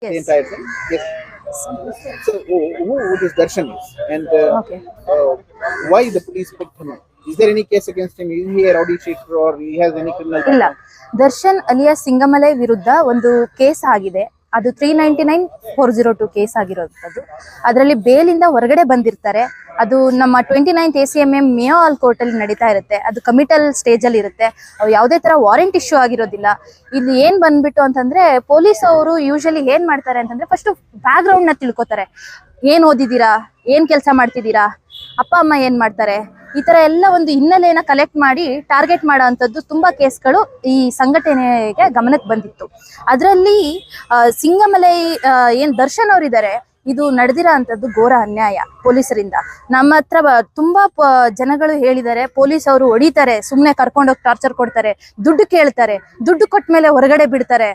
the Yes. entire thing. Yes. So, who this Darshan is, and Okay. why the police picked him up? Is there any case against him? Is he a rowdy cheater or he has any criminal ಇಲ್ಲ, background? Darshan alias ಸಿಂಗಮಲೈ ವಿರುದ್ಧ ಒಂದು case ಆಗಿದೆ. ಅದು 399/402 case ಆಗಿರೋದು. ಅದರಲ್ಲಿ ಬೇಲಿಂದ ಹೊರಗಡೆ ಬಂದಿರ್ತಾರೆ. ಅದು ನಮ್ಮ 29th ACMM ಮೇಯೋ ಹಾಲ್ ಕೋರ್ಟ್ ಅಲ್ಲಿ ನಡೀತಾ ಇರುತ್ತೆ. ಅದು ಕಮಿಟಲ್ ಸ್ಟೇಜ್ ಅಲ್ಲಿ ಇರುತ್ತೆ. ಯಾವುದೇ ತರ ವಾರೆಂಟ್ ಇಶ್ಯೂ ಆಗಿರೋದಿಲ್ಲ. ಇಲ್ಲಿ ಏನ್ ಬಂದ್ಬಿಟ್ಟು ಅಂತಂದ್ರೆ, ಪೊಲೀಸ್ ಅವರು ಯೂಶಲಿ ಏನ್ ಮಾಡ್ತಾರೆ ಅಂತಂದ್ರೆ, ಫಸ್ಟ್ ಬ್ಯಾಕ್ ಗ್ರೌಂಡ್ ನ ತಿಳ್ಕೊತಾರೆ. ಏನ್ ಓದಿದೀರಾ, ಏನ್ ಕೆಲಸ ಮಾಡ್ತಿದ್ದೀರಾ, ಅಪ್ಪ ಅಮ್ಮ ಏನ್ ಮಾಡ್ತಾರೆ, ಈ ತರ ಎಲ್ಲ ಒಂದು ಹಿನ್ನೆಲೆಯನ್ನ ಕಲೆಕ್ಟ್ ಮಾಡಿ ಟಾರ್ಗೆಟ್ ಮಾಡೋ ಅಂಥದ್ದು ತುಂಬಾ ಕೇಸ್ಗಳು ಈ ಸಂಘಟನೆಗೆ ಗಮನಕ್ಕೆ ಬಂದಿತ್ತು. ಅದರಲ್ಲಿ ಸಿಂಗಮಲೈ ಏನ್ ದರ್ಶನ್ ಅವರಿದ್ದಾರೆ, ಇದು ನಡೆದಿರೋ ಅಂಥದ್ದು ಘೋರ ಅನ್ಯಾಯ ಪೊಲೀಸರಿಂದ. ನಮ್ಮ ಹತ್ರ ತುಂಬಾ ಜನಗಳು ಹೇಳಿದ್ದಾರೆ, ಪೊಲೀಸ್ ಅವರು ಹೊಡಿತಾರೆ, ಸುಮ್ನೆ ಕರ್ಕೊಂಡೋಗಿ ಟಾರ್ಚರ್ ಕೊಡ್ತಾರೆ, ದುಡ್ಡು ಕೇಳ್ತಾರೆ, ದುಡ್ಡು ಕೊಟ್ಟ ಮೇಲೆ ಹೊರಗಡೆ ಬಿಡ್ತಾರೆ.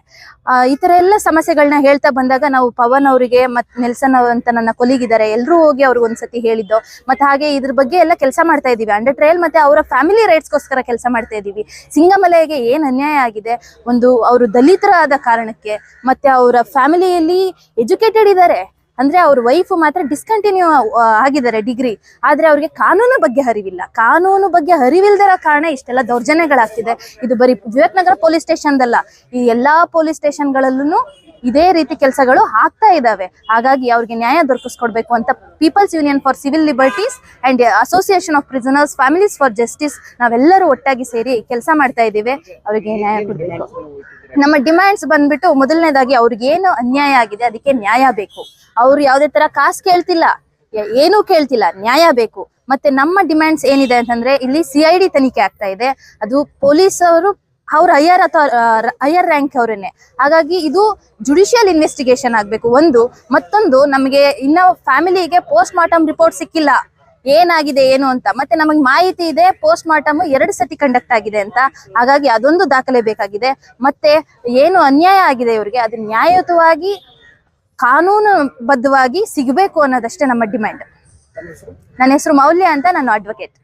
ಈ ತರ ಎಲ್ಲ ಸಮಸ್ಯೆಗಳನ್ನ ಹೇಳ್ತಾ ಬಂದಾಗ ನಾವು ಪವನ್ ಅವರಿಗೆ ಮತ್ತೆ ನೆಲ್ಸನ್ ಅಂತ ನನ್ನ ಕೊಲೀಗಿದ್ದಾರೆ, ಎಲ್ಲರೂ ಹೋಗಿ ಅವ್ರಿಗೆ ಒಂದ್ಸತಿ ಹೇಳಿದ್ದು. ಮತ್ತೆ ಹಾಗೆ ಇದ್ರ ಬಗ್ಗೆ ಎಲ್ಲ ಕೆಲಸ ಮಾಡ್ತಾ ಇದೀವಿ, ಅಂಡರ್ ಟ್ರಯಲ್ ಮತ್ತೆ ಅವರ ಫ್ಯಾಮಿಲಿ ರೈಟ್ಸ್ಗೋಸ್ಕರ ಕೆಲಸ ಮಾಡ್ತಾ ಇದೀವಿ. ಸಿಂಗಮಲೈಗೆ ಏನ್ ಅನ್ಯಾಯ ಆಗಿದೆ, ಒಂದು ಅವರು ದಲಿತರಾದ ಕಾರಣಕ್ಕೆ, ಮತ್ತೆ ಅವರ ಫ್ಯಾಮಿಲಿಯಲ್ಲಿ ಎಜುಕೇಟೆಡ್ ಇದ್ದಾರೆ, ಅಂದ್ರೆ ಅವ್ರ ವೈಫ್ ಮಾತ್ರ ಡಿಸ್ಕಂಟಿನ್ಯೂ ಆಗಿದ್ದಾರೆ ಡಿಗ್ರಿ, ಆದ್ರೆ ಅವ್ರಿಗೆ ಕಾನೂನು ಬಗ್ಗೆ ಅರಿವಿಲ್ಲ. ಕಾನೂನು ಬಗ್ಗೆ ಅರಿವಿಲ್ದಿರೋ ಕಾರಣ ಇಷ್ಟೆಲ್ಲ ದೌರ್ಜನ್ಯಗಳಾಗ್ತಿದೆ. ಇದು ಬರೀ ವಿವೇಕನಗರ ಪೊಲೀಸ್ ಸ್ಟೇಷನ್ದಲ್ಲ, ಈ ಎಲ್ಲಾ ಪೊಲೀಸ್ ಸ್ಟೇಷನ್ಗಳಲ್ಲೂ ಇದೇ ರೀತಿ ಕೆಲಸಗಳು ಆಗ್ತಾ ಇದಾವೆ. ಹಾಗಾಗಿ ಅವ್ರಿಗೆ ನ್ಯಾಯ ದೊರಕಿಸ್ಕೊಡ್ಬೇಕು ಅಂತ people's union for civil liberties and association of prisoners families for justice ನಾವೆಲ್ಲರೂ ಒಟ್ಟಾಗಿ ಸೇರಿ ಕೆಲಸ ಮಾಡ್ತಾ ಇದ್ದೀವಿ. ಅವ್ರಿಗೆ ನ್ಯಾಯ ಕೊಡ್ಬೇಕು. ನಮ್ಮ ಡಿಮ್ಯಾಂಡ್ಸ್ ಬಂದ್ಬಿಟ್ಟು, ಮೊದಲನೇದಾಗಿ ಅವ್ರಿಗೆ ಏನು ಅನ್ಯಾಯ ಆಗಿದೆ ಅದಕ್ಕೆ ನ್ಯಾಯ ಬೇಕು. ಅವ್ರು ಯಾವುದೇ ತರ ಕಾಸು ಕೇಳ್ತಿಲ್ಲ, ಏನೂ ಕೇಳ್ತಿಲ್ಲ, ನ್ಯಾಯ ಬೇಕು. ಮತ್ತೆ ನಮ್ಮ ಡಿಮ್ಯಾಂಡ್ಸ್ ಏನಿದೆ ಅಂತಂದ್ರೆ, ಇಲ್ಲಿ CID ತನಿಖೆ ಆಗ್ತಾ ಇದೆ, ಅದು ಪೊಲೀಸ್ ಅವರು ಅವ್ರ ಹೈಯರ್ ರ್ಯಾಂಕ್ ಅವರೇನೆ. ಹಾಗಾಗಿ ಇದು ಜುಡಿಷಿಯಲ್ ಇನ್ವೆಸ್ಟಿಗೇಷನ್ ಆಗ್ಬೇಕು ಒಂದು. ಮತ್ತೊಂದು, ನಮಗೆ ಇನ್ನ ಫ್ಯಾಮಿಲಿಗೆ ಪೋಸ್ಟ್ ಮಾರ್ಟಮ್ ರಿಪೋರ್ಟ್ ಸಿಕ್ಕಿಲ್ಲ, ಏನಾಗಿದೆ ಏನು ಅಂತ. ಮತ್ತೆ ನಮಗೆ ಮಾಹಿತಿ ಇದೆ ಪೋಸ್ಟ್ ಮಾರ್ಟಮ್ 2 ಸತಿ ಕಂಡಕ್ಟ್ ಆಗಿದೆ ಅಂತ. ಹಾಗಾಗಿ ಅದೊಂದು ದಾಖಲೆ ಬೇಕಾಗಿದೆ. ಮತ್ತೆ ಏನು ಅನ್ಯಾಯ ಆಗಿದೆ ಇವರಿಗೆ, ಅದು ನ್ಯಾಯಯುತವಾಗಿ ಕಾನೂನು ಬದ್ಧವಾಗಿ ಸಿಗಬೇಕು ಅನ್ನೋದಷ್ಟೇ ನಮ್ಮ ಡಿಮ್ಯಾಂಡ್. ನನ್ನ ಹೆಸರು ಮೌಲ್ಯ ಅಂತ, ನಾನು ಅಡ್ವೊಕೇಟ್.